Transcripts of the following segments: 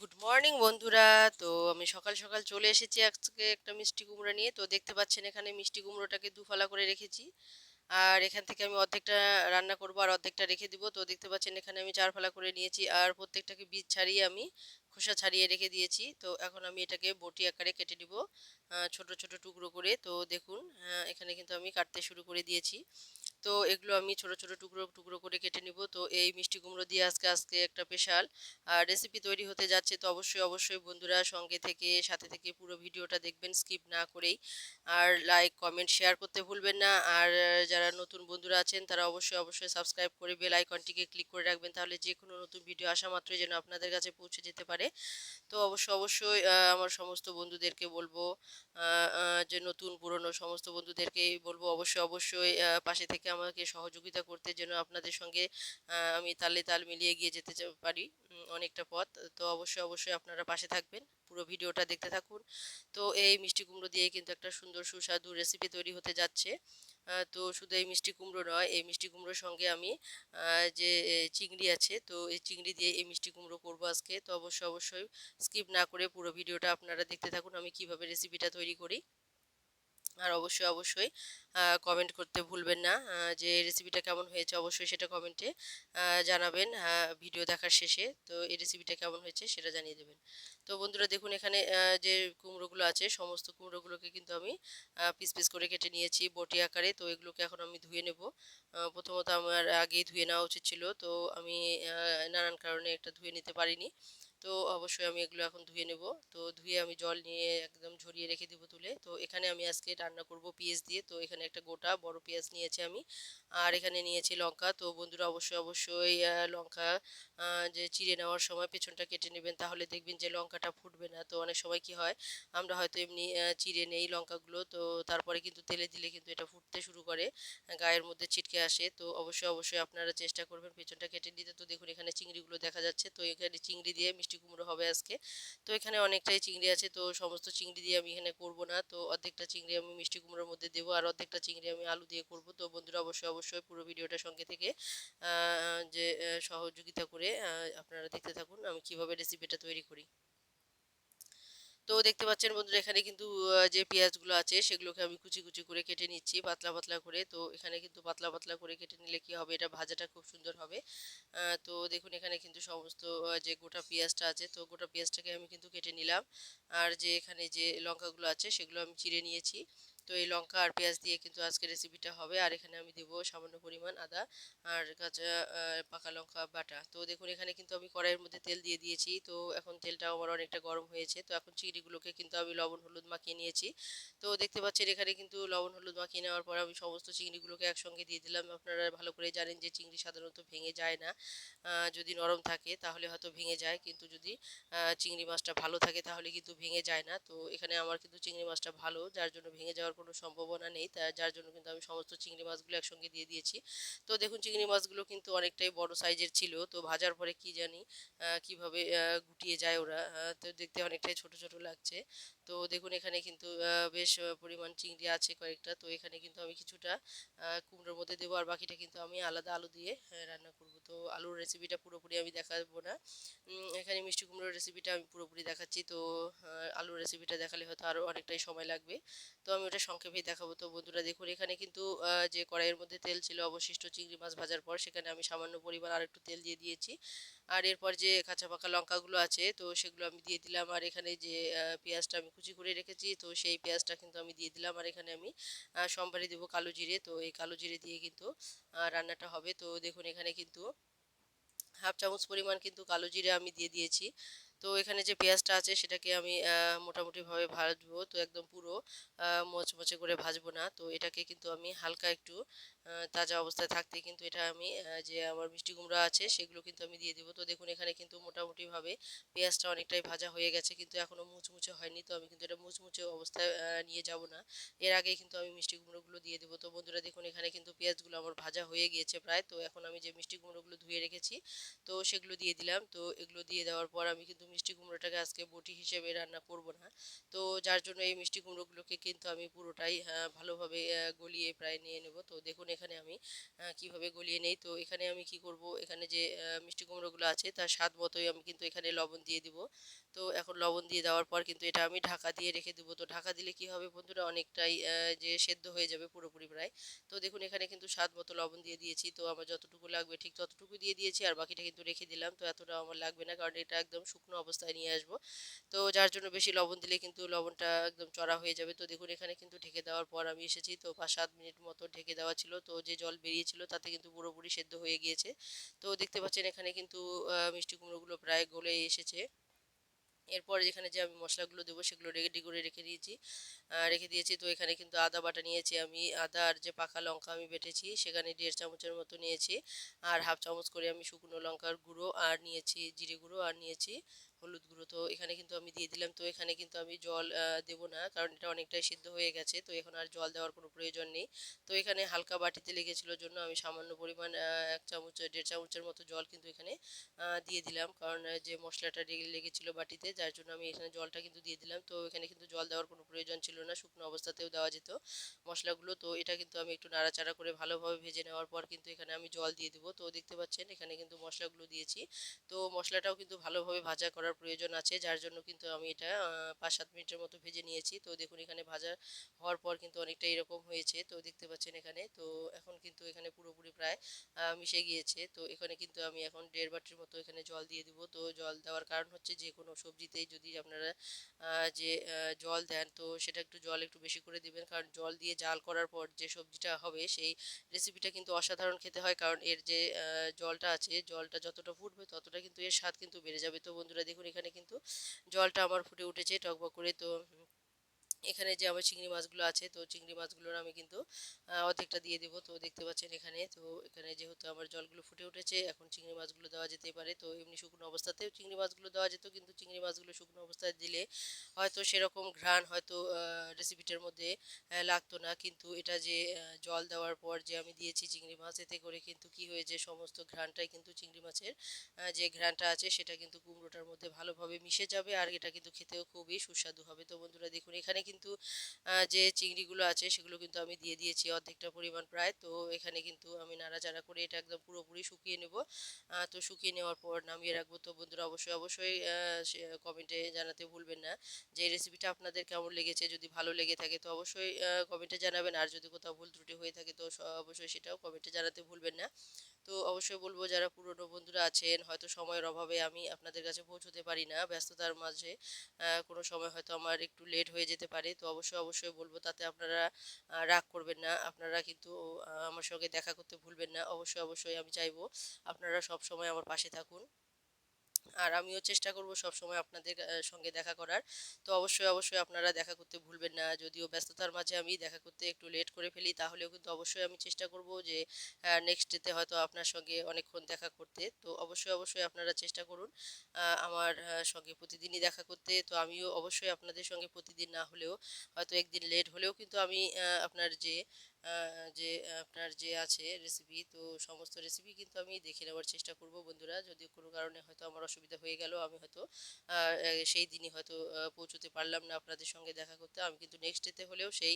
Good morning বন্ধুরা। তো আমি সকাল সকাল চলে এসেছি আজকে একটা মিষ্টি কুমড়া নিয়ে। তো দেখতে পাচ্ছেন এখানে মিষ্টি কুমড়োটাকে দুফালা করে রেখেছি। আর এখান থেকে আমি অর্ধেকটা রান্না করব আর অর্ধেকটা রেখে দিব। তো দেখতে পাচ্ছেন এখানে আমি ৪ ফালা করে নিয়েছি আর প্রত্যেকটাকে বীজ ছাড়িয়ে আমি খোসা ছাড়িয়ে রেখে দিয়েছি। তো এখন আমি এটাকে বটি আকারে কেটে নিব ছোট ছোট টুকরো করে। তো দেখুন এখানে কিন্তু আমি কাটতে শুরু করে দিয়েছি। তো এগুলো আমি ছোট ছোট টুকরো টুকরো করে কেটে নিব। তো এই মিষ্টি কুমড়ো দিয়ে আজকে একটা স্পেশাল রেসিপি তৈরি হতে যাচ্ছে। তো অবশ্যই বন্ধুরা সঙ্গে থেকে সাথে থেকে পুরো ভিডিওটা দেখবেন স্কিপ না করেই। আর লাইক কমেন্ট শেয়ার করতে ভুলবেন না। আর যারা নতুন বন্ধুরা আছেন তারা অবশ্যই সাবস্ক্রাইব করে বেল আইকনটিকে ক্লিক করে রাখবেন, তাহলে যে কোনো নতুন ভিডিও আসা মাত্রই যেন আপনাদের কাছে পৌঁছে যেতে পারে। তো অবশ্যই আমার সমস্ত বন্ধুদেরকে বলবো, যে নতুন পুরনো সমস্ত বন্ধুদেরকেই বলবো অবশ্যই পাশে থেকে আমাকে সহযোগিতা করতে, যেন আপনাদের সঙ্গে আমি তালে তাল মিলিয়ে এগিয়ে যেতে পারি অনেকটা পথ। তো অবশ্যই আপনারা পাশে থাকবেন, পুরো ভিডিওটা দেখতে থাকুন। তো এই মিষ্টি কুমড়ো দিয়ে কিন্তু একটা সুন্দর সুস্বাদু রেসিপি তৈরি হতে যাচ্ছে। তো শুধু এই মিষ্টি কুমড়ো নয়, এই মিষ্টি কুমড়োর সঙ্গে আমি যে চিংড়ি আছে, তো এই চিংড়ি দিয়ে এই মিষ্টি কুমড়ো করবো আজকে। তো অবশ্যই স্কিপ না করে পুরো ভিডিওটা আপনারা দেখতে থাকুন আমি কিভাবে রেসিপিটা তৈরি করি। আর অবশ্যই কমেন্ট করতে ভুলবেন না, যে রেসিপিটা কেমন হয়েছে অবশ্যই সেটা কমেন্টে জানাবেন ভিডিও দেখার শেষে। তো এই রেসিপিটা কেমন হয়েছে সেটা জানিয়ে দেবেন। তো বন্ধুরা দেখুন এখানে যে কুমড়োগুলো আছে সমস্ত কুমড়োগুলোকে কিন্তু আমি পিস পিস করে কেটে নিয়েছি বটি আকারে। তো এগুলোকে এখন আমি ধুয়ে নেব। প্রথমত আমার আগেই ধুয়ে নেওয়া উচিত ছিল, তো আমি নানান কারণে একটা ধুয়ে নিতে পারিনি। তো অবশ্যই আমি এগুলো এখন ধুয়ে নেব। তো ধুয়ে আমি জল নিয়ে একদম ঝরিয়ে রেখে দেবো তুলে। তো এখানে আমি আজকে রান্না করব পেঁয়াজ দিয়ে। তো এখানে একটা গোটা বড় পেঁয়াজ নিয়েছি আমি, আর এখানে নিয়েছি লঙ্কা। তো বন্ধুরা অবশ্যই লঙ্কা যে চিড়ে নেওয়ার সময় পেছনটা কেটে নেবেন, তাহলে দেখবেন যে লঙ্কাটা ফুটবে না। তো অনেক সময় কি হয়, আমরা হয়তো এমনি চিড়ে নেই লঙ্কাগুলো, তো তারপরে কিন্তু তেলে দিলে কিন্তু এটা ফুটতে শুরু করে, গায়ের মধ্যে ছিটকে আসে। তো অবশ্যই আপনারা চেষ্টা করবেন পেছনটা কেটে নিতে। তো দেখুন এখানে চিংড়িগুলো দেখা যাচ্ছে। তো এখানে চিংড়ি দিয়ে মিষ্টি কুমড়ো হবে আজকে। তো এখানে অনেকটাই চিংড়ি আছে, তো সমস্ত চিংড়ি দিয়ে আমি এখানে করব না। তো অর্ধেকটা চিংড়ি আমি মিষ্টি কুমড়োর মধ্যে দেবো আর অর্ধেকটা চিংড়ি আমি আলু দিয়ে করব। তো বন্ধুরা অবশ্যই পুরো ভিডিওটা সঙ্গে থেকে যে সহযোগিতা করে আপনারা দেখতে থাকুন আমি কিভাবে রেসিপিটা তৈরি করি। তো দেখতে পাচ্ছেন বন্ধুরা এখানে কিন্তু যে পেঁয়াজগুলো আছে সেগুলোকে আমি কুচি করে কেটে নিচ্ছি পাতলা করে। তো এখানে কিন্তু পাতলা করে কেটে নিলে কি হবে, এটা ভাজাটা খুব সুন্দর হবে। তো দেখুন এখানে কিন্তু সমস্ত যে গোটা পেঁয়াজটা আছে, তো গোটা পেঁয়াজটাকে আমি কিন্তু কেটে নিলাম। আর যে এখানে যে লঙ্কাগুলো আছে সেগুলো আমি চিড়ে নিয়েছি। তো এই লঙ্কা আর পেঁয়াজ দিয়ে কিন্তু আজকে রেসিপিটা হবে। আর এখানে আমি দেবো সামান্য পরিমাণ আদা আর কাঁচা পাকা লঙ্কা বাটা। তো দেখুন এখানে কিন্তু আমি কড়াইয়ের মধ্যে তেল দিয়ে দিয়েছি। তো এখন তেলটা আমার অনেকটা গরম হয়েছে। তো এখন চিংড়িগুলোকে কিন্তু আমি লবণ হলুদ মাখিয়ে নিয়েছি। তো দেখতে পাচ্ছেন এখানে কিন্তু লবণ হলুদ মাখিয়ে নেওয়ার পর আমি সমস্ত চিংড়িগুলোকে একসঙ্গে দিয়ে দিলাম। আপনারা ভালো করে জানেন যে চিংড়ি সাধারণত ভেঙে যায় না। যদি নরম থাকে তাহলে হয়তো ভেঙে যায়, কিন্তু যদি চিংড়ি মাছটা ভালো থাকে তাহলে কিন্তু ভেঙে যায় না। তো এখানে আমার কিন্তু চিংড়ি মাছটা ভালো, যার জন্য ভেঙে যাওয়ার কোনো সম্ভাবনা নেই। যার জন্য কিন্তু আমি সমস্ত চিংড়ি মাছগুলো একসঙ্গে দিয়ে দিয়েছি। তো দেখুন চিংড়ি মাছগুলো কিন্তু অনেকটাই বড় সাইজের ছিল। তো ভাজার পরে কি জানি কিভাবে গুটিয়ে যায় ওরা, তো দেখতে অনেকটাই ছোট লাগছে। তো দেখুন এখানে কিন্তু বেশ পরিমাণ চিংড়ি আছে কয়েকটা। তো এখানে কিন্তু আমি কিছুটা কুমড়োর মধ্যে দেবো আর বাকিটা কিন্তু আমি আলাদা আলু দিয়ে রান্না করব। তো আলুর রেসিপিটা পুরোপুরি আমি দেখাবো না। এখানে মিষ্টি কুমড়োর রেসিপিটা আমি পুরোপুরি দেখাচ্ছি। তো আলুর রেসিপিটা দেখালে হয়তো আরও অনেকটাই সময় লাগবে। তো আমি ওটা সংক্ষেপেই দেখাবো। তো বন্ধুরা দেখুন এখানে কিন্তু যে কড়াইয়ের মধ্যে তেল ছিল অবশিষ্ট চিংড়ি মাছ ভাজার পর, সেখানে আমি সামান্য পরিমাণ আর একটু তেল দিয়ে দিয়েছি। আর এরপর যে কাঁচা পাকা লঙ্কাগুলো আছে তো সেগুলো আমি দিয়ে দিলাম। আর এখানে যে পেঁয়াজটা আমি কুচি করে রেখেছি, তো সেই পেঁয়াজটা কিন্তু আমি দিয়ে দিলাম। আর এখানে আমি সম্বারে দেবো কালো জিরে। তো এই কালো জিরে দিয়ে কিন্তু রান্নাটা হবে। তো দেখুন এখানে কিন্তু হাফ চামচ পরিমাণ কিন্তু কালো জিরে আমি দিয়ে দিয়েছি। তো এখানে যে পেঁয়াজটা আছে সেটাকে আমি মোটামুটিভাবে ভাজবো। তো একদম পুরো মচমচে করে ভাজবো না। তো এটাকে কিন্তু আমি হালকা একটু তাজা অবস্থায় থাকতে কিন্তু এটা আমি যে আমার মিষ্টি কুমড়া আছে সেগুলো কিন্তু আমি দিয়ে দেবো। তো দেখুন এখানে কিন্তু মোটামুটিভাবে পেঁয়াজটা অনেকটাই ভাজা হয়ে গেছে, কিন্তু এখনও মুচমুচে হয়নি। তো আমি কিন্তু এটা মুচমুচে অবস্থায় নিয়ে যাব না, এর আগেই কিন্তু আমি মিষ্টি কুমড়োগুলো দিয়ে দেবো। তো বন্ধুরা দেখুন এখানে কিন্তু পেঁয়াজগুলো আমার ভাজা হয়ে গিয়েছে প্রায়। তো এখন আমি যে মিষ্টি কুমড়োগুলো ধুয়ে রেখেছি তো সেগুলো দিয়ে দিলাম। তো এগুলো দিয়ে দেওয়ার পর আমি কিন্তু মিষ্টি কুমড়োটাকে আজকে বটি হিসেবে রান্না করব না। তো যার জন্য এই মিষ্টি কুমড়োগুলোকে কিন্তু আমি পুরোটাই ভালোভাবে গলিয়ে প্রায় নিয়ে নেব। তো দেখুন এখানে আমি কিভাবে গলিয়ে নেই। তো এখানে আমি কি করব, এখানে যে মিষ্টি কুমড়োগুলো আছে তার স্বাদ মতোই আমি কিন্তু এখানে লবণ দিয়ে দিব। তো এখন লবণ দিয়ে দেওয়ার পর কিন্তু এটা আমি ঢাকা দিয়ে রেখে দেবো। তো ঢাকা দিলে কি হবে বন্ধুরা, অনেকটাই যে সেদ্ধ হয়ে যাবে পুরোপুরি প্রায়। তো দেখুন এখানে কিন্তু স্বাদ মতো লবণ দিয়ে দিয়েছি। তো আমার যতটুকু লাগবে ঠিক ততটুকু দিয়ে দিয়েছি, আর বাকিটা কিন্তু রেখে দিলাম। তো এতটাও আমার লাগবে না, কারণ এটা একদম শুকনো অবস্থায় নিয়ে আসবো। তো যার জন্য বেশি লবণ দিলে কিন্তু লবণটা একদম চড়া হয়ে যাবে। তো দেখুন এখানে কিন্তু ঢেকে দেওয়ার পর আমি এসেছি, তো ৫-৭ মিনিট মতো ঢেকে দেওয়া ছিল। তো যে জল বেরিয়েছিল তাতে কিন্তু পুরোপুরি সেদ্ধ হয়ে গিয়েছে। তো দেখতে পাচ্ছেন এখানে কিন্তু মিষ্টি কুমড়োগুলো প্রায় গলে এসেছে। এরপরে যেখানে যে আমি মশলাগুলো দেবো সেগুলো রেডি করে রেখে দিয়েছি। তো এখানে কিন্তু আদা বাটা নিয়েছি আমি, আদা আর যে পাকা লঙ্কা আমি বেটেছি সেখানে ১.৫ চামচের মতো নিয়েছি, আর 1/2 চামচ করে আমি শুকনো লঙ্কার গুঁড়ো আর নিয়েছি জিরে গুঁড়ো, আর নিয়েছি হলুদ গুঁড়ো। তো এখানে কিন্তু আমি দিয়ে দিলাম। তো এখানে কিন্তু আমি জল দেবো না, কারণ এটা অনেকটাই সিদ্ধ হয়ে গেছে। তো এখন আর জল দেওয়ার কোনো প্রয়োজন নেই। তো এখানে হালকা বাটিতে লেগেছিল জন্য আমি সামান্য পরিমাণ ১ চামচ ১.৫ চামচের মতো জল কিন্তু এখানে দিয়ে দিলাম, কারণ যে মশলাটা লেগেছিল বাটিতে, যার জন্য আমি এখানে জলটা কিন্তু দিয়ে দিলাম। তো এখানে কিন্তু জল দেওয়ার কোনো প্রয়োজন ছিল না, শুকনো অবস্থাতেও দেওয়া যেত মশলাগুলো। তো এটা কিন্তু আমি একটু নাড়াচাড়া করে ভালোভাবে ভেজে নেওয়ার পর কিন্তু এখানে আমি জল দিয়ে দেবো। তো দেখতে পাচ্ছেন এখানে কিন্তু মশলাগুলো দিয়েছি। তো মশলাটাও কিন্তু ভালোভাবে ভাজা করার প্রয়োজন আছে, যার জন্য কিন্তু আমি এটা ৫-৭ মিনিটের মতো ভেজে নিয়েছি। তো দেখুন এখানে ভাজা হওয়ার পর কিন্তু অনেকটা এরকম হয়েছে। তো দেখতে পাচ্ছেন এখানে, তো এখন কিন্তু এখানে পুরোপুরি প্রায় মিশে গিয়েছে। তো এখানে কিন্তু আমি এখন ১.৫ বাটির মতো এখানে জল দিয়ে দিব। তো জল দেওয়ার কারণ হচ্ছে যে কোনো সবজিতেই যদি আপনারা জল দেন, তো সেটা জল একটু বেশি করে দিবেন, কারণ জল দিয়ে জাল করার পর যে সবজিটা হবে সেই রেসিপিটা কিন্তু অসাধারণ খেতে হয়, কারণ এর যে জলটা আছে, জলটা যতটা ফুটবে ততটা কিন্তু এর স্বাদ কিন্তু বেড়ে যাবে। তো বন্ধুরা দেখুন এখানে কিন্তু জলটা আমার ফুটে উঠেছে টকবক করে। তো এখানে যে আমার চিংড়ি মাছগুলো আছে, তো চিংড়ি মাছগুলোর আমি কিন্তু অর্ধেকটা দিয়ে দিব। তো দেখতে পাচ্ছেন এখানে, তো এখানে যেহেতু আমার জলগুলো ফুটে উঠেছে, এখন চিংড়ি মাছগুলো দেওয়া যেতেই পারে। তো এমনি শুকনো অবস্থাতেও চিংড়ি মাছগুলো দেওয়া যেত, কিন্তু চিংড়ি মাছগুলো শুকনো অবস্থায় দিলে হয়তো সেরকম ঘ্রাণ হয়তো রেসিপিটার মধ্যে লাগতো না। কিন্তু এটা যে জল দেওয়ার পর যে আমি দিয়েছি চিংড়ি মাছ, এতে করে কিন্তু কি হয়েছে, সমস্ত ঘ্রাণটাই কিন্তু চিংড়ি মাছের যে ঘ্রাণটা আছে সেটা কিন্তু কুমড়োটার মধ্যে ভালোভাবে মিশে যাবে, আর এটা কিন্তু খেতেও খুবই সুস্বাদু হবে। তো বন্ধুরা দেখুন এখানে কিন্তু যে চিংড়িগুলো আছে সেগুলো কিন্তু আমি দিয়ে দিয়েছি অর্ধেকটা পরিমাণ প্রায়। তো এখানে কিন্তু আমি নাড়াচাড়া করে এটা একদম পুরোপুরি শুকিয়ে নেব। তো শুকিয়ে নেওয়ার পর নামিয়ে রাখবো। তো বন্ধুরা অবশ্যই কমেন্টে জানাতে ভুলবেন না যে এই রেসিপিটা আপনাদের কেমন লেগেছে। যদি ভালো লেগে থাকে তো অবশ্যই কমেন্টে জানাবেন, আর যদি কোথাও ভুল ত্রুটি হয়ে থাকে তো অবশ্যই সেটাও কমেন্টে জানাতে ভুলবেন না। তো অবশ্যই বলবো যারা পুরনো বন্ধুরা আছেন, হয়তো সময়ের অভাবে আমি আপনাদের কাছে পৌঁছতে পারি না, ব্যস্ততার মাঝে কোনো সময় হয়তো আমার একটু লেট হয়ে যেতে পারে। তো অবশ্যই বলবো, তাতে আপনারা রাগ করবেন না। আপনারা কিন্তু আমার সঙ্গে দেখা করতে ভুলবেন না। অবশ্যই আমি চাইবো আপনারা সব সময় আমার পাশে থাকুন। আর আমিও চেষ্টা করব সবসময় আপনাদের সঙ্গে দেখা করার। তো অবশ্যই আপনারা দেখা করতে ভুলবেন না। যদিও ব্যস্ততার মাঝে আমি দেখা করতে একটু লেট করে ফেলি, তাহলেও কিন্তু অবশ্যই আমি চেষ্টা করব যে নেক্সট ডেতে হয়তো আপনার সঙ্গে অনেকক্ষণ দেখা করতে। তো অবশ্যই আপনারা চেষ্টা করুন আমার সঙ্গে প্রতিদিনই দেখা করতে। তো আমিও অবশ্যই আপনাদের সঙ্গে প্রতিদিন না হলেও হয়তো একদিন লেট হলেও কিন্তু আমি আপনার যে আছে রেসিপি, তো সমস্ত রেসিপি কিন্তু আমি দেখে নেওয়ার চেষ্টা করব বন্ধুরা। যদি কোনো কারণে হয়তো আমার অসুবিধা হয়ে গেল, আমি হয়তো সেই দিনই হয়তো পৌঁছতে পারলাম না আপনাদের সঙ্গে দেখা করতে, আমি কিন্তু নেক্সট ডেতে হলেও সেই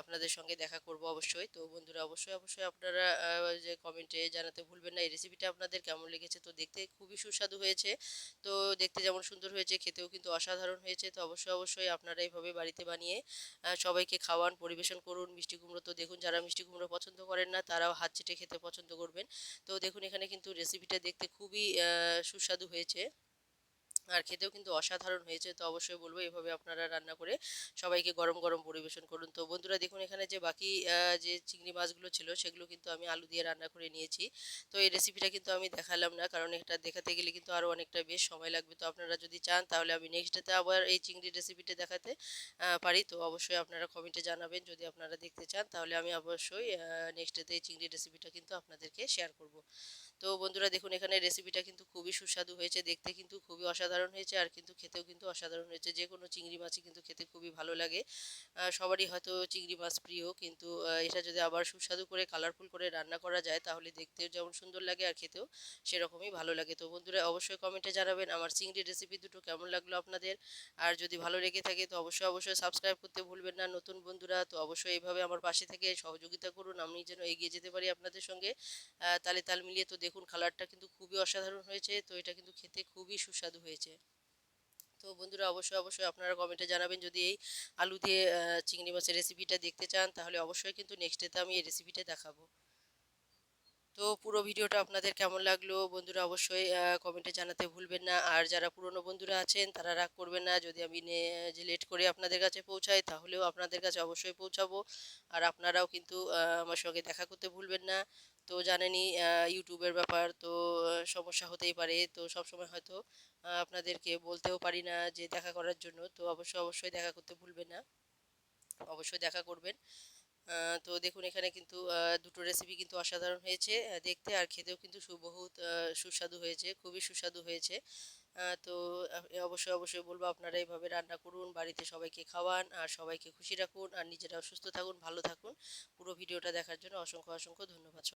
আপনাদের সঙ্গে দেখা করব অবশ্যই। তো বন্ধুরা অবশ্যই আপনারা যে কমেন্টে জানাতে ভুলবেন না এই রেসিপিটা আপনাদের কেমন লেগেছে। তো দেখতে খুবই সুস্বাদু হয়েছে। তো দেখতে যেমন সুন্দর হয়েছে, খেতেও কিন্তু অসাধারণ হয়েছে। তো অবশ্যই আপনারা এইভাবে বাড়িতে বানিয়ে সবাইকে খাওয়ান, পরিবেশন করুন। মিষ্টি কুমড়ো তো দেখুন, যারা মিষ্টি কুমড়ো পছন্দ করেন না তারাও হাত চেটে খেতে পছন্দ করবেন। তো দেখুন এখানে কিন্তু রেসিপিটা দেখতে খুবই সুস্বাদু হয়েছে, আর খেতেও কিন্তু অসাধারণ হয়েছে। তো অবশ্যই বলবো এভাবে আপনারা রান্না করে সবাইকে গরম পরিবেশন করুন। তো বন্ধুরা দেখুন এখানে যে বাকি যে চিংড়ি মাছগুলো ছিল সেগুলো কিন্তু আমি আলু দিয়ে রান্না করে নিয়েছি। তো এই রেসিপিটা কিন্তু আমি দেখালাম না, কারণ এটা দেখাতে গেলে কিন্তু আরও অনেকটা বেশ সময় লাগবে। তো আপনারা যদি চান তাহলে আমি নেক্সট ডেতে আবার এই চিংড়ির রেসিপিটা দেখাতে পারি। তো অবশ্যই আপনারা কমেন্টে জানাবেন, যদি আপনারা দেখতে চান তাহলে আমি অবশ্যই নেক্সট ডেতে এই চিংড়ির রেসিপিটা কিন্তু আপনাদেরকে শেয়ার করব। তো বন্ধুরা দেখুন এখানে রেসিপিটা কিন্তু খুবই সুস্বাদু হয়েছে, দেখতে কিন্তু খুবই অসাধারণ হয়েছে আর কিন্তু খেতেও কিন্তু অসাধারণ হয়েছে। যে কোনো চিংড়ি মাছই কিন্তু খেতে খুবই ভালো লাগে। সবারই হয়তো চিংড়ি মাছ প্রিয়, কিন্তু এটা যদি আবার সুস্বাদু করে কালারফুল করে রান্না করা যায় তাহলে দেখতেও যেমন সুন্দর লাগে আর খেতেও সেরকমই ভালো লাগে। তো বন্ধুরা অবশ্যই কমেন্টে জানাবেন আমার চিংড়ি রেসিপি দুটো কেমন লাগলো আপনাদের। আর যদি ভালো লেগে থাকে তো অবশ্যই সাবস্ক্রাইব করতে ভুলবেন না। নতুন বন্ধুরা তো অবশ্যই এইভাবে আমার পাশে থেকে সহযোগিতা করুন, আমি যেন এগিয়ে যেতে পারি আপনাদের সঙ্গে। তালে তাল মিলিয়ে তো দেখুন কালারটা কিন্তু খুবই অসাধারণ হয়েছে, তো এটা কিন্তু খেতে খুবই সুস্বাদু হয়েছে। তো বন্ধুরা অবশ্যই আপনারা কমেন্টে জানাবেন যদি এই আলু দিয়ে চিংড়ি মাছের রেসিপিটা দেখতে চান, তাহলে অবশ্যই কিন্তু নেক্সট ডেতে আমি এই রেসিপিটা দেখাবো। তো পুরো ভিডিওটা আপনাদের কেমন লাগলো বন্ধুরা অবশ্যই কমেন্টে জানাতে ভুলবেন না। আর যারা পুরনো বন্ধুরা আছেন তারা রাগ করবেন না যদি আমি যে লেট করে আপনাদের কাছে পৌঁছাই, তাহলেও আপনাদের কাছে অবশ্যই পৌঁছাবো। আর আপনারাও কিন্তু আমার সঙ্গে দেখা করতে ভুলবেন না। তো জানেনই ইউটিউবের ব্যাপার, তো সমস্যা হতেই পারে, তো সবসময় হয়তো আপনাদেরকে বলতেও পারি না যে দেখা করার জন্য। তো অবশ্যই দেখা করতে ভুলবেন না, অবশ্যই দেখা করবেন। তো দেখুন এখানে কিন্তু দুটো রেসিপি কিন্তু অসাধারণ হয়েছে দেখতে, আর খেতেও কিন্তু বহুত সুস্বাদু হয়েছে, খুবই সুস্বাদু হয়েছে। তো অবশ্যই বলবো আপনারা এইভাবে রান্না করুন, বাড়িতে সবাইকে খাওয়ান আর সবাইকে খুশি রাখুন আর নিজেরাও সুস্থ থাকুন, ভালো থাকুন। পুরো ভিডিওটা দেখার জন্য অসংখ্য ধন্যবাদ।